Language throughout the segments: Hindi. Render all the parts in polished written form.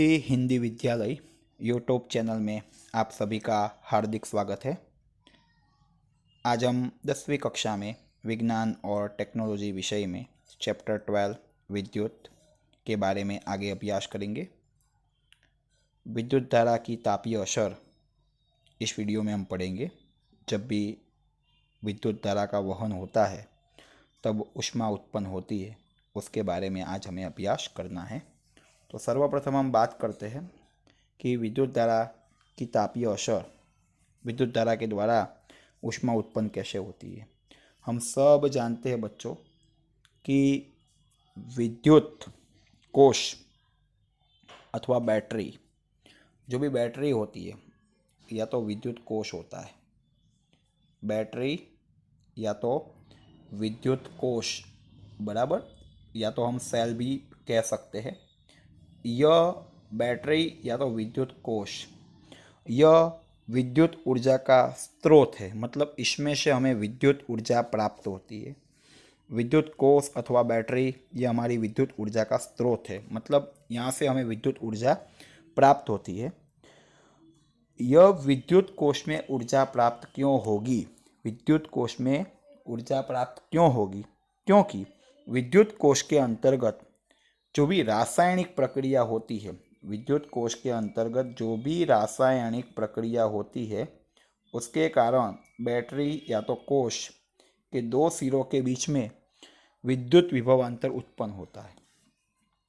हिंदी विद्यालय यूट्यूब चैनल में आप सभी का हार्दिक स्वागत है। आज हम 10वीं कक्षा में विज्ञान और टेक्नोलॉजी विषय में चैप्टर 12 विद्युत के बारे में आगे अभ्यास करेंगे। विद्युत धारा की तापीय असर इस वीडियो में हम पढ़ेंगे। जब भी विद्युत धारा का वहन होता है तब ऊष्मा उत्पन्न होती है, उसके बारे में आज हमें अभ्यास करना है। तो सर्वप्रथम हम बात करते हैं कि विद्युत धारा की तापीय असर, विद्युत धारा के द्वारा ऊष्मा उत्पन्न कैसे होती है। हम सब जानते हैं बच्चों कि विद्युत कोश अथवा बैटरी, जो भी बैटरी होती है या तो विद्युत कोश होता है, बैटरी या तो विद्युत कोश बराबर, या तो हम सेल भी कह सकते हैं। यह बैटरी या तो विद्युत कोश, यह विद्युत ऊर्जा का स्रोत है। मतलब इसमें से हमें विद्युत ऊर्जा प्राप्त होती है। विद्युत कोश अथवा बैटरी ये हमारी विद्युत ऊर्जा का स्रोत है। मतलब यहाँ से हमें विद्युत ऊर्जा प्राप्त होती है। यह विद्युत कोश में ऊर्जा प्राप्त क्यों होगी? विद्युत कोश में ऊर्जा प्राप्त क्यों होगी? क्योंकि विद्युत कोश के अंतर्गत जो भी रासायनिक प्रक्रिया होती है, विद्युत कोश के अंतर्गत जो भी रासायनिक प्रक्रिया होती है, उसके कारण बैटरी या तो कोश के दो सिरों के बीच में विद्युत विभवांतर उत्पन्न होता है।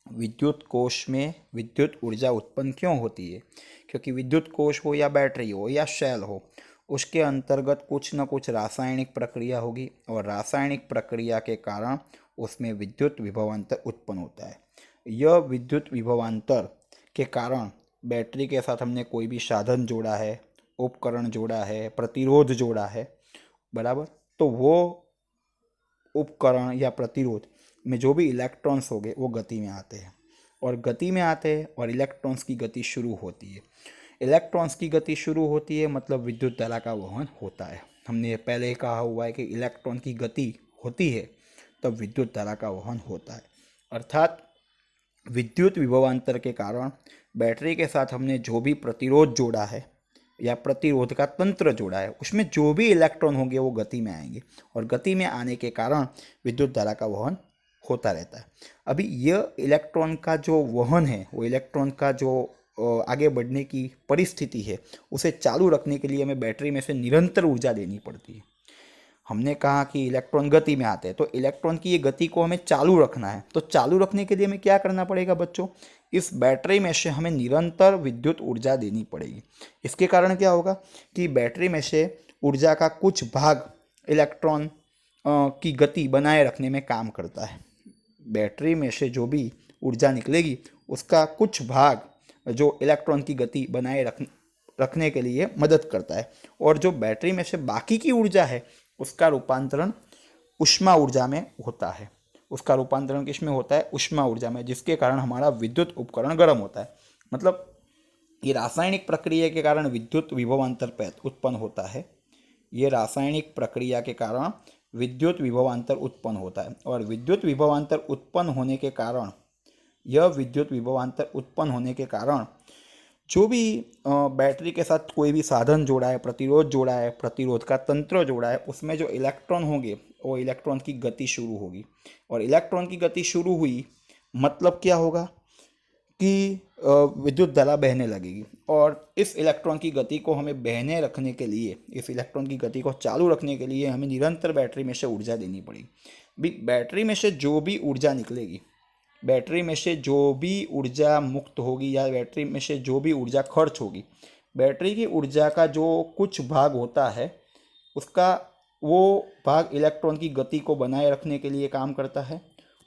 विद्युत कोश में विद्युत ऊर्जा उत्पन्न क्यों होती है? क्योंकि विद्युत कोश हो या बैटरी हो या सेल हो, उसके अंतर्गत कुछ न कुछ रासायनिक प्रक्रिया होगी और रासायनिक प्रक्रिया के कारण उसमें विद्युत विभवांतर उत्पन्न होता है। यह विद्युत विभवांतर के कारण बैटरी के साथ हमने कोई भी साधन जोड़ा है, उपकरण जोड़ा है, प्रतिरोध जोड़ा है, बराबर, तो वो उपकरण या प्रतिरोध में जो भी इलेक्ट्रॉन्स होंगे वो गति में आते हैं, और गति में आते हैं और इलेक्ट्रॉन्स की गति शुरू होती है। इलेक्ट्रॉन्स की गति शुरू होती है मतलब विद्युत धारा का वहन होता है। हमने पहले ही कहा हुआ है कि इलेक्ट्रॉन की गति होती है तब विद्युत धारा का वहन होता है। अर्थात विद्युत विभवांतर के कारण बैटरी के साथ हमने जो भी प्रतिरोध जोड़ा है या प्रतिरोध का तंत्र जोड़ा है, उसमें जो भी इलेक्ट्रॉन होंगे वो गति में आएंगे, और गति में आने के कारण विद्युत धारा का वहन होता रहता है। अभी यह इलेक्ट्रॉन का जो वहन है, वो इलेक्ट्रॉन का जो आगे बढ़ने की परिस्थिति है, उसे चालू रखने के लिए हमें बैटरी में से निरंतर ऊर्जा देनी पड़ती है। हमने कहा कि इलेक्ट्रॉन गति में आते हैं, तो इलेक्ट्रॉन की ये गति को हमें चालू रखना है। तो चालू रखने के लिए हमें क्या करना पड़ेगा बच्चों? इस बैटरी में से हमें निरंतर विद्युत ऊर्जा देनी पड़ेगी। इसके कारण क्या होगा कि बैटरी में से ऊर्जा का कुछ भाग इलेक्ट्रॉन की गति बनाए रखने में काम करता है। बैटरी में से जो भी ऊर्जा निकलेगी उसका कुछ भाग जो इलेक्ट्रॉन की गति बनाए रखने के लिए मदद करता है, और जो बैटरी में से बाकी की ऊर्जा है उसका रूपांतरण ऊष्मा ऊर्जा में होता है। उसका रूपांतरण किस में होता है? ऊष्मा ऊर्जा में, जिसके कारण हमारा विद्युत उपकरण गर्म होता है। मतलब ये रासायनिक प्रक्रिया के कारण विद्युत विभवांतर उत्पन्न होता है। ये रासायनिक प्रक्रिया के कारण विद्युत विभवांतर उत्पन्न होता है, और विद्युत विभवांतर उत्पन्न होने के कारण, यह विद्युत विभवांतर उत्पन्न होने के कारण जो भी बैटरी के साथ कोई भी साधन जोड़ा है, प्रतिरोध जोड़ा है, प्रतिरोध का तंत्र जोड़ा है, उसमें जो इलेक्ट्रॉन होंगे वो इलेक्ट्रॉन की गति शुरू होगी, और इलेक्ट्रॉन की गति शुरू हुई मतलब क्या होगा कि विद्युत धारा बहने लगेगी, और इस इलेक्ट्रॉन की गति को हमें बहने रखने के लिए, इस इलेक्ट्रॉन की गति को चालू रखने के लिए हमें निरंतर बैटरी में से ऊर्जा देनी पड़ेगी। बैटरी में से जो भी ऊर्जा निकलेगी, बैटरी में से जो भी ऊर्जा मुक्त होगी या बैटरी में से जो भी ऊर्जा खर्च होगी, बैटरी की ऊर्जा का जो कुछ भाग होता है उसका वो भाग इलेक्ट्रॉन की गति को बनाए रखने के लिए काम करता है,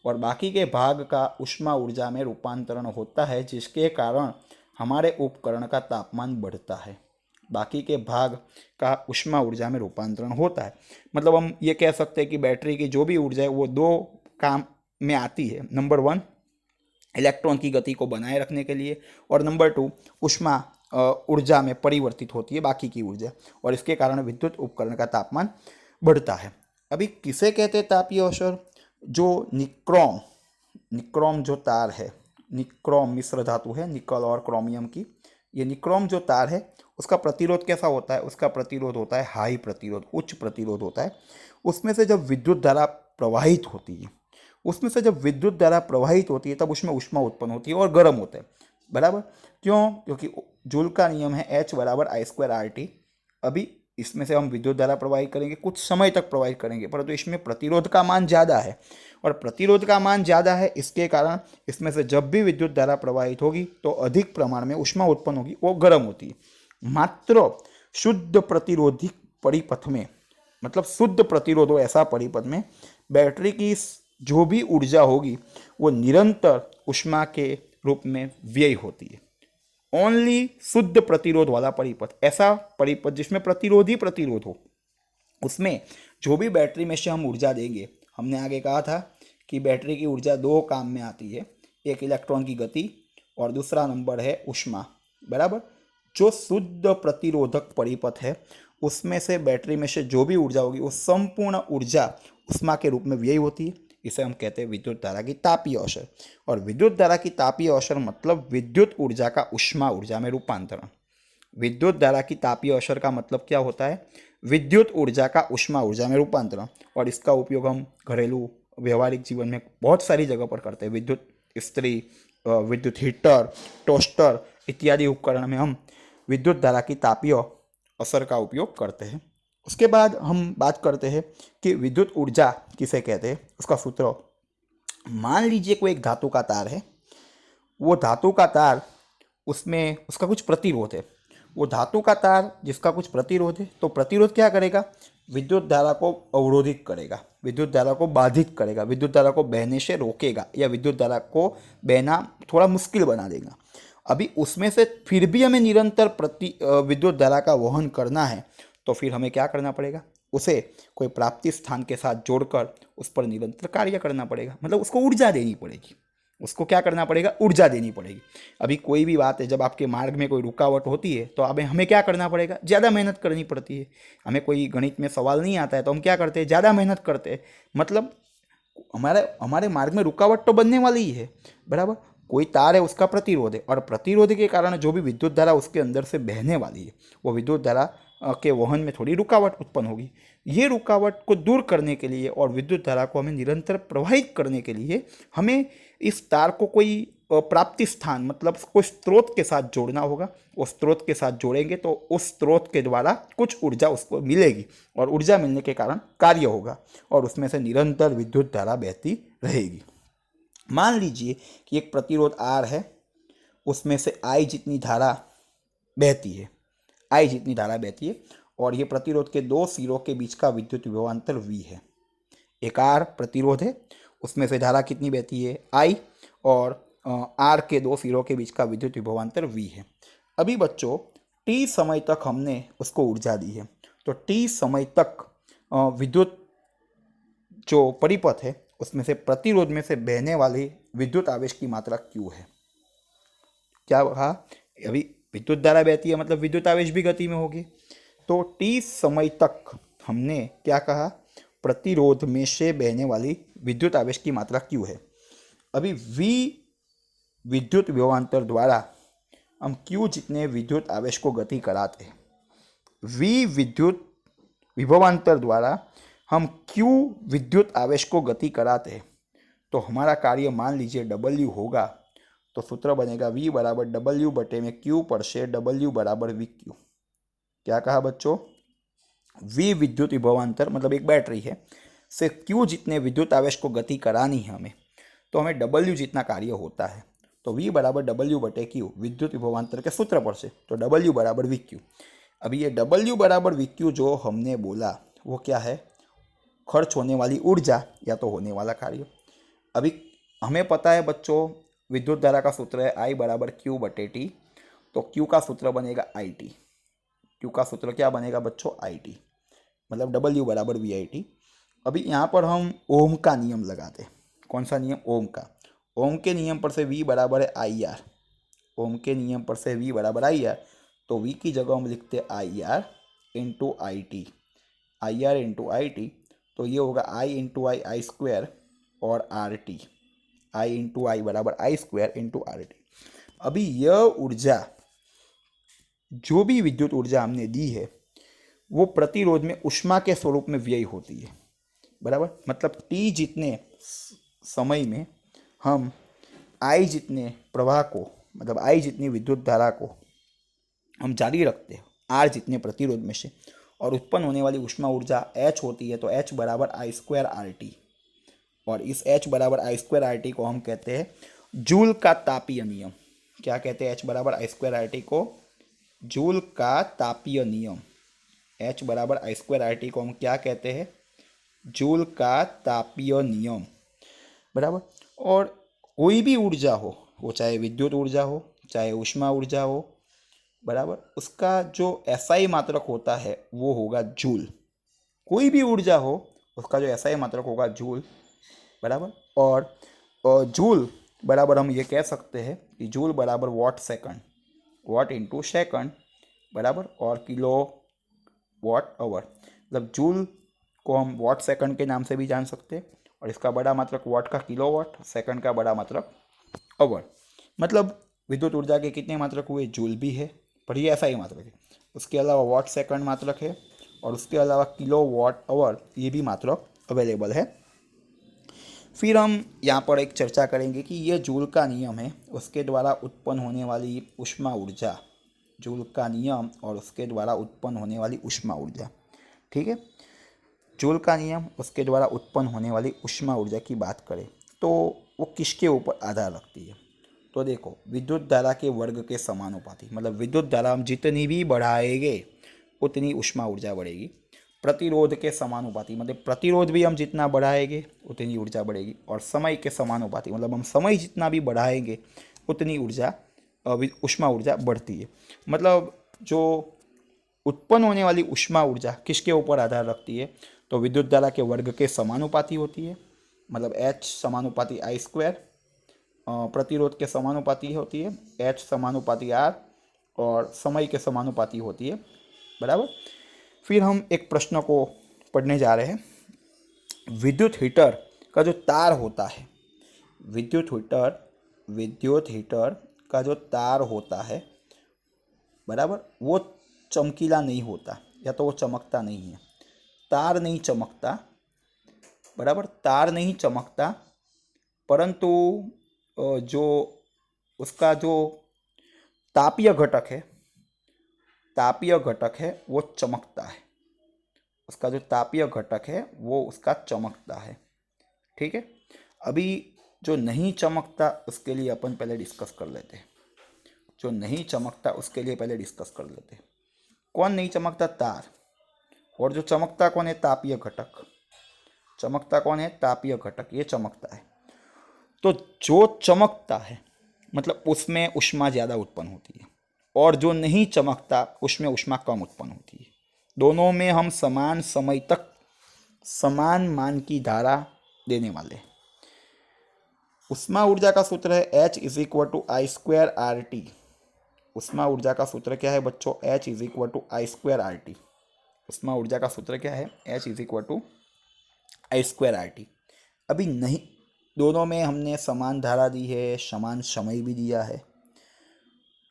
और बाकी के भाग का ऊष्मा ऊर्जा में रूपांतरण होता है, जिसके कारण हमारे उपकरण का तापमान बढ़ता है। बाकी के भाग का ऊष्मा ऊर्जा में रूपांतरण होता है। मतलब हम ये कह सकते हैं कि बैटरी की जो भी ऊर्जा है वो दो काम में आती है। नंबर 1 इलेक्ट्रॉन की गति को बनाए रखने के लिए, और नंबर 2 ऊष्मा ऊर्जा में परिवर्तित होती है बाकी की ऊर्जा, और इसके कारण विद्युत उपकरण का तापमान बढ़ता है। अभी किसे कहते हैं तापीय असर? जो निक्रोम जो तार है निक्रोम मिश्र धातु है निकल और क्रोमियम की। ये निक्रोम जो तार है उसका प्रतिरोध कैसा होता है? उसका प्रतिरोध होता है हाई प्रतिरोध, उच्च प्रतिरोध होता है। उसमें से जब विद्युत धारा प्रवाहित होती है तब उसमें ऊष्मा उत्पन्न होती है और गर्म होता है। बराबर। क्यों? क्योंकि जूल का नियम है H बराबर I²RT। अभी इसमें से हम विद्युत धारा प्रवाहित करेंगे, कुछ समय तक प्रवाहित करेंगे, परंतु इसमें प्रतिरोध का मान ज़्यादा है, और प्रतिरोध का मान ज़्यादा है इसके कारण इसमें से जब भी विद्युत धारा प्रवाहित होगी तो अधिक प्रमाण में ऊष्मा उत्पन्न होगी, वो गर्म होती है। मात्र शुद्ध प्रतिरोधी परिपथ में, मतलब शुद्ध प्रतिरोध हो ऐसा परिपथ में, बैटरी की जो भी ऊर्जा होगी वो निरंतर ऊष्मा के रूप में व्यय होती है। ओनली शुद्ध प्रतिरोध वाला परिपथ, ऐसा परिपथ जिसमें प्रतिरोध ही प्रतिरोध हो, उसमें जो भी बैटरी में से हम ऊर्जा देंगे, हमने आगे कहा था कि बैटरी की ऊर्जा दो काम में आती है, एक इलेक्ट्रॉन की गति और दूसरा नंबर है ऊष्मा। बराबर। जो शुद्ध प्रतिरोधक परिपथ है उसमें से बैटरी में से जो भी ऊर्जा होगी वो संपूर्ण ऊर्जा ऊष्मा के रूप में व्यय होती है। इसे हम कहते हैं विद्युत धारा की तापीय अवसर। और विद्युत धारा की तापीय अवसर मतलब विद्युत ऊर्जा का ऊष्मा ऊर्जा में रूपांतरण। विद्युत धारा की तापीय अवसर का मतलब क्या होता है? विद्युत ऊर्जा का ऊष्मा ऊर्जा में रूपांतरण। और इसका उपयोग हम घरेलू व्यवहारिक जीवन में बहुत सारी जगह पर करते हैं। विद्युत इस्त्री, विद्युत हीटर, टोस्टर इत्यादि उपकरण में हम विद्युत धारा की तापीय असर का उपयोग करते हैं। उसके बाद हम बात करते हैं कि विद्युत ऊर्जा किसे कहते हैं, उसका सूत्र। मान लीजिए कोई एक धातु का तार है, वो धातु का तार, उसमें उसका कुछ प्रतिरोध है। वो धातु का तार जिसका कुछ प्रतिरोध है, तो प्रतिरोध क्या करेगा? विद्युत धारा को अवरोधित करेगा, विद्युत धारा को बाधित करेगा, विद्युत धारा को बहने से रोकेगा, या विद्युत धारा को बहना थोड़ा मुश्किल बना देगा। अभी उसमें से फिर भी हमें निरंतर विद्युत धारा का वहन करना है, तो फिर हमें क्या करना पड़ेगा? उसे कोई प्राप्ति स्थान के साथ जोड़कर उस पर निरंतर कार्य करना पड़ेगा, मतलब उसको ऊर्जा देनी पड़ेगी। उसको क्या करना पड़ेगा? ऊर्जा देनी पड़ेगी। अभी कोई भी बात है, जब आपके मार्ग में कोई रुकावट होती है तो अब हमें क्या करना पड़ेगा? ज़्यादा मेहनत करनी पड़ती है। हमें कोई गणित में सवाल नहीं आता है तो हम क्या करते हैं? ज़्यादा मेहनत करते हैं। मतलब हमारे हमारे मार्ग में रुकावट तो बनने वाली ही है। बराबर। कोई तार है, उसका प्रतिरोध है, और प्रतिरोध के कारण जो भी विद्युत धारा उसके अंदर से बहने वाली है, वो विद्युत धारा के वहन में थोड़ी रुकावट उत्पन्न होगी। ये रुकावट को दूर करने के लिए और विद्युत धारा को हमें निरंतर प्रवाहित करने के लिए हमें इस तार को कोई प्राप्ति स्थान, मतलब कोई स्रोत के साथ जोड़ना होगा। उस स्रोत के साथ जोड़ेंगे तो उस स्रोत के द्वारा कुछ ऊर्जा उसको मिलेगी, और ऊर्जा मिलने के कारण कार्य होगा, और उसमें से निरंतर विद्युत धारा बहती रहेगी। मान लीजिए कि एक प्रतिरोध आर है, उसमें से आई जितनी धारा बहती है, और ये प्रतिरोध के दो सिरों के बीच का विद्युत विभवांतर V है। एक आर प्रतिरोध है, उसमें से धारा कितनी बहती है? आई, और आर के दो सिरों के बीच का विद्युत विभवांतर V है। अभी बच्चों T समय तक हमने उसको ऊर्जा दी है, तो T समय तक विद्युत जो परिपथ है उसमें से प्रतिरोध में से बहने वाली विद्युत आवेश की मात्रा Q है। क्या कहा? अभी विद्युत धारा बहती है मतलब विद्युत आवेश भी गति में होगी। तो T समय तक हमने क्या कहा? प्रतिरोध में से बहने वाली विद्युत आवेश की मात्रा Q है। अभी V विद्युत विभवांतर द्वारा हम Q जितने विद्युत आवेश को गति कराते हैं, V विद्युत विभवांतर द्वारा हम Q विद्युत आवेश को गति कराते हैं, तो हमारा कार्य मान लीजिए W होगा, तो सूत्र बनेगा V बराबर W बटे में Q पर से W बराबर VQ। क्या कहा बच्चों? V विद्युत विभवांतर मतलब एक बैटरी है से Q जितने विद्युत आवेश को गति करानी है हमें, तो हमें W जितना कार्य होता है, तो V बराबर W बटे Q विद्युत विभवांतर के सूत्र पर से, तो W बराबर VQ। अभी ये W बराबर VQ जो हमने बोला वो क्या है? खर्च होने वाली ऊर्जा या तो होने वाला कार्य। अभी हमें पता है बच्चों विद्युत धारा का सूत्र है I बराबर Q बटे T, तो Q का सूत्र बनेगा IT। Q का सूत्र क्या बनेगा बच्चों? IT, मतलब W बराबर VIT। अभी यहाँ पर हम ओम का नियम लगाते हैं। कौन सा नियम? ओम का। ओम के नियम पर से V बराबर है IR। ओम के नियम पर से V बराबर IR, तो V की जगह हम लिखते हैं IR into IT। IR into IT, तो ये होगा I into I, I square और RT। आई इंटू आई बराबर आई स्क्वायर इंटू आर टी। अभी यह ऊर्जा, जो भी विद्युत ऊर्जा हमने दी है, वो प्रतिरोध में ऊष्मा के स्वरूप में व्यय होती है, बराबर। मतलब टी जितने समय में हम आई जितने प्रवाह को, मतलब आई जितनी विद्युत धारा को हम जारी रखते हैं आर जितने प्रतिरोध में से, और उत्पन्न होने वाली ऊष्मा ऊर्जा एच होती है, तो एच बराबर आई स्क्वायर आर टी। और इस एच बराबर आई स्क्वायर आर टी को हम कहते हैं जूल का तापीय नियम। क्या कहते हैं एच बराबर आई स्क्वायर आर टी को? जूल का तापीय नियम। एच बराबर आई स्क्वायर आर टी को हम क्या कहते हैं? जूल का तापीय नियम, बराबर। और कोई भी ऊर्जा हो, वो चाहे विद्युत ऊर्जा हो चाहे ऊष्मा ऊर्जा हो, बराबर, उसका जो एसआई मात्रक होता है वो होगा जूल। कोई भी ऊर्जा हो उसका जो एसआई मात्रक होगा जूल, बराबर। और जूल बराबर हम ये कह सकते हैं कि जूल बराबर what second, what into second, बराबर, और किलो वॉट आवर। मतलब जूल को हम वॉट सेकंड के नाम से भी जान सकते हैं, और इसका बड़ा मात्रक वॉट का किलो वॉट, सेकंड का बड़ा मात्रक आवर। मतलब विद्युत ऊर्जा के कितने मात्रक हुए? जूल भी है, पर ये ऐसा ही मात्रक है। उसके अलावा वॉट सेकंड मात्रक है, और उसके अलावा किलो वॉट आवर ये भी मात्रक अवेलेबल है। फिर हम यहाँ पर एक चर्चा करेंगे कि ये जूल का नियम है, उसके द्वारा उत्पन्न होने वाली ऊष्मा ऊर्जा, जूल का नियम और उसके द्वारा उत्पन्न होने वाली ऊष्मा ऊर्जा, ठीक है। जूल का नियम, उसके द्वारा उत्पन्न होने वाली ऊष्मा ऊर्जा की बात करें तो वो किसके ऊपर आधार रखती है? तो देखो, विद्युत धारा के वर्ग के समानुपाती, मतलब विद्युत धारा हम जितनी भी बढ़ाएंगे उतनी ऊष्मा ऊर्जा बढ़ेगी। प्रतिरोध के समानुपाती, मतलब प्रतिरोध भी हम जितना बढ़ाएंगे उतनी ऊर्जा बढ़ेगी। और समय के समानुपाती, मतलब हम समय जितना भी बढ़ाएंगे उतनी ऊर्जा, ऊष्मा ऊर्जा बढ़ती है। मतलब जो उत्पन्न होने वाली ऊष्मा ऊर्जा किसके ऊपर आधार रखती है? तो विद्युत धारा के वर्ग के समानुपाती होती है, मतलब एच समानुपाती आई स्क्वायर। प्रतिरोध के समानुपाती होती है एच समानुपाती आर, और समय के समानुपाती होती है, बराबर। फिर हम एक प्रश्न को पढ़ने जा रहे हैं। विद्युत हीटर का जो तार होता है, विद्युत हीटर का जो तार होता है, बराबर, वो चमकीला नहीं होता, या तो वो चमकता नहीं है। तार नहीं चमकता, बराबर, तार नहीं चमकता, परंतु जो उसका जो तापीय घटक है, वो चमकता है। उसका जो तापीय घटक है वो उसका चमकता है, ठीक है। अभी जो नहीं चमकता उसके लिए अपन पहले डिस्कस कर लेते हैं। जो नहीं चमकता उसके लिए पहले डिस्कस कर लेते हैं। कौन नहीं चमकता? तार। और जो चमकता कौन है? तापीय घटक। चमकता कौन है? तापीय घटक, ये चमकता है। तो जो चमकता है मतलब उसमें ऊष्मा ज़्यादा उत्पन्न होती है, और जो नहीं चमकता उसमें ऊष्मा कम उत्पन्न होती है। दोनों में हम समान समय तक समान मान की धारा देने वाले हैं। ऊष्मा ऊर्जा का सूत्र है H is equal to I square R T. ऊष्मा ऊर्जा का सूत्र क्या है बच्चों? H is equal to I square R T. ऊष्मा ऊर्जा का सूत्र क्या है? H is equal to I square R T. अभी नहीं, दोनों में हमने समान धारा दी है, समान समय भी दिया है।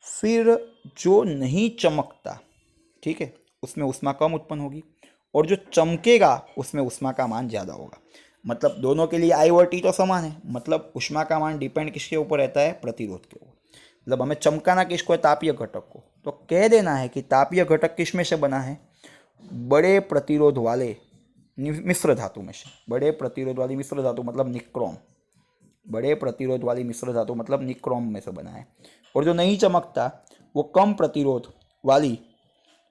फिर जो नहीं चमकता, ठीक है, उसमें ऊष्मा कम उत्पन्न होगी, और जो चमकेगा उसमें ऊष्मा का मान ज़्यादा होगा। मतलब दोनों के लिए आई और टी तो समान है, मतलब ऊष्मा का मान डिपेंड किसके ऊपर रहता है? प्रतिरोध के ऊपर। मतलब हमें चमकाना किसको है? तापीय घटक को। तो कह देना है कि तापीय घटक किस में से बना है? बड़े प्रतिरोध वाले मिश्र धातु में से। बड़े प्रतिरोध वाली मिश्र धातु मतलब निक्रोम। बड़े प्रतिरोध वाली मिश्र धातु मतलब निक्रोम में से बना है। और जो नहीं चमकता वो कम प्रतिरोध वाली,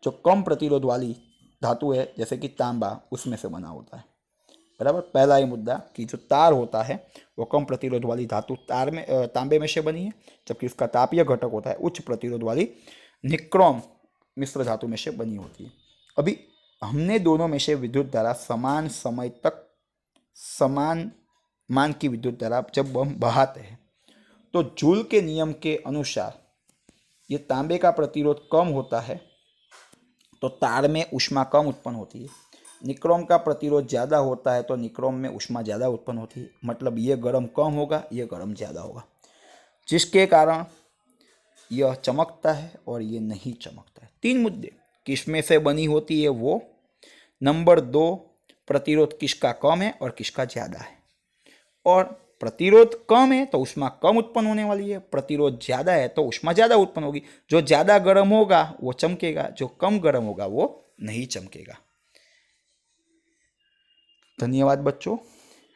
जो कम प्रतिरोध वाली धातु है जैसे कि तांबा, उसमें से बना होता है, बराबर। पहला ही मुद्दा कि जो तार होता है वो कम प्रतिरोध वाली धातु तांबे में से बनी है, जबकि उसका तापीय घटक होता है उच्च प्रतिरोध वाली निक्रोम मिश्र धातु में से बनी होती है। अभी हमने दोनों में से विद्युत धारा समान समय तक समान मान की विद्युत धारा जब हम बहाते हैं तो जूल के नियम के अनुसार ये तांबे का प्रतिरोध कम होता है तो तार में ऊष्मा कम उत्पन्न होती है, निक्रोम का प्रतिरोध ज़्यादा होता है तो निक्रोम में ऊष्मा ज़्यादा उत्पन्न होती है, मतलब ये गर्म कम होगा, ये गर्म ज़्यादा होगा, जिसके कारण यह चमकता है और ये नहीं चमकता है। 3 मुद्दे, किसमें से बनी होती है वो, नंबर 2 प्रतिरोध किसका कम है और किसका ज़्यादा है, और प्रतिरोध कम है तो ऊष्मा कम उत्पन्न होने वाली है, प्रतिरोध ज़्यादा है तो ऊष्मा ज़्यादा उत्पन्न होगी। जो ज़्यादा गर्म होगा वो चमकेगा, जो कम गर्म होगा वो नहीं चमकेगा। धन्यवाद बच्चों।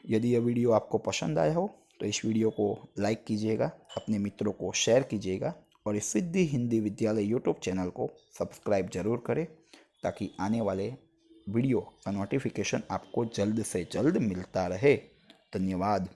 यदि यह वीडियो आपको पसंद आया हो तो इस वीडियो को लाइक कीजिएगा, अपने मित्रों को शेयर कीजिएगा और इस सिद्धि हिंदी विद्यालय यूट्यूब चैनल को सब्सक्राइब जरूर करें ताकि आने वाले वीडियो का नोटिफिकेशन आपको जल्द से जल्द मिलता रहे। धन्यवाद।